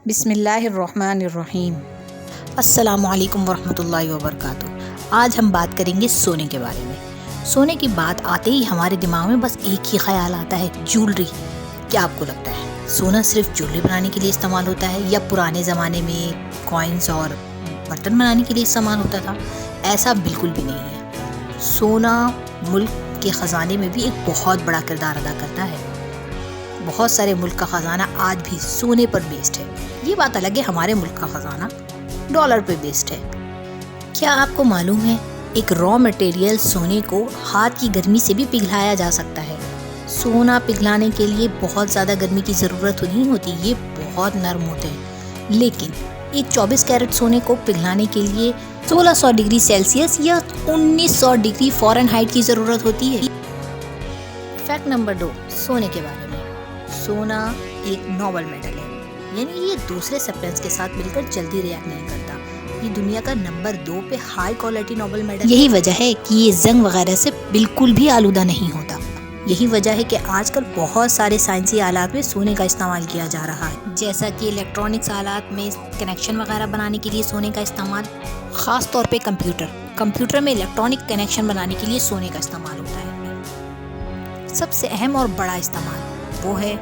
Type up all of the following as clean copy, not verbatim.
बिस्मिल्लाहिर्रहमानिर्रहीम। अस्सलामुअलैकुम वरहमतुल्लाहि वबरकातुहू। आज हम बात करेंगे सोने के बारे में। सोने की बात आते ही हमारे दिमाग में बस एक ही ख्याल आता है, ज्वेलरी। क्या आपको लगता है सोना सिर्फ ज्वेलरी बनाने के लिए इस्तेमाल होता है या पुराने ज़माने में कॉइन्स और बर्तन बनाने के लिए इस्तेमाल होता था? ऐसा बिल्कुल भी नहीं है। सोना मुल्क के ख़जाने में भी एक बहुत बड़ा किरदार अदा करता है। बहुत सारे मुल्क का ख़जाना आज भी सोने पर बेस्ड है। ये बात अलग है हमारे मुल्क का ख़जाना डॉलर पे बेस्ड है। क्या आपको मालूम है एक रॉ मटेरियल सोने को हाथ की गर्मी से भी पिघलाया जा सकता है। सोना पिघलाने के लिए बहुत ज़्यादा गर्मी की ज़रूरत नहीं होती, ये बहुत नरम होते हैं। लेकिन एक 24 कैरेट सोने को पिघलाने के लिए 1600 डिग्री सेल्सियस या 1900 डिग्री फ़ारेनहाइट की ज़रूरत होती है। फैक्ट नंबर 2, सोने के बारे में। सोना एक नोबल मेटल है, यानी ये दूसरे सब्सटेंस के साथ मिलकर जल्दी रिएक्ट नहीं करता। ये दुनिया का नंबर 2 पे हाई क्वालिटी नोबल मेटल। यही वजह है कि ये जंग वगैरह से बिल्कुल भी आलूदा नहीं होता। यही वजह है कि आजकल बहुत सारे साइंसी आलात में सोने का इस्तेमाल किया जा रहा है, जैसा कि इलेक्ट्रॉनिक्स आलात में कनेक्शन वगैरह बनाने के लिए सोने का इस्तेमाल, ख़ास तौर पे कंप्यूटर में इलेक्ट्रॉनिक कनेक्शन बनाने के लिए सोने का इस्तेमाल होता है। सबसे अहम और बड़ा इस्तेमाल वो है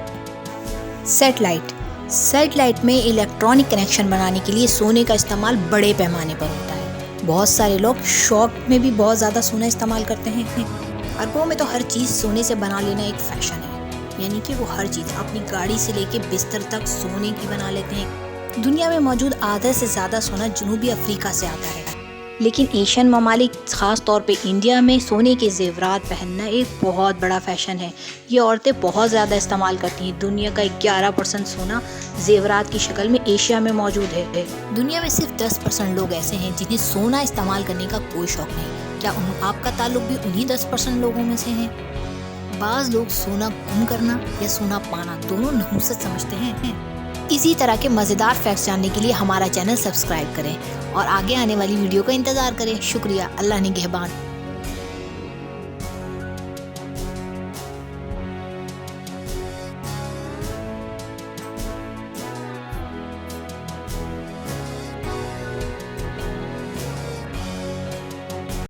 सैटेलाइट में इलेक्ट्रॉनिक कनेक्शन बनाने के लिए सोने का इस्तेमाल बड़े पैमाने पर होता है। बहुत सारे लोग शौक में भी बहुत ज़्यादा सोना इस्तेमाल करते हैं। अरबों में तो हर चीज़ सोने से बना लेना एक फैशन है, यानी कि वो हर चीज़ अपनी गाड़ी से लेके बिस्तर तक सोने की बना लेते हैं। दुनिया में मौजूद आधे से ज़्यादा सोना जनूबी अफ्रीका से आता है। लेकिन एशियन ममालिक ख़ास तौर पे इंडिया में सोने के जेवरात पहनना एक बहुत बड़ा फ़ैशन है। ये औरतें बहुत ज़्यादा इस्तेमाल करती हैं। दुनिया का 11% सोना जेवरात की शक्ल में एशिया में मौजूद है। दुनिया में सिर्फ 10% लोग ऐसे हैं जिन्हें सोना इस्तेमाल करने का कोई शौक़ नहीं। क्या आपका ताल्लुक भी उन्हीं 10% लोगों में से है? बाज़ लोग सोना गुम करना या सोना पाना दोनों नहुसत समझते हैं। इसी तरह के मज़ेदार फैक्ट्स जानने के लिए हमारा चैनल सब्सक्राइब करें और आगे आने वाली वीडियो का इंतज़ार करें। शुक्रिया। अल्लाह निगहबान।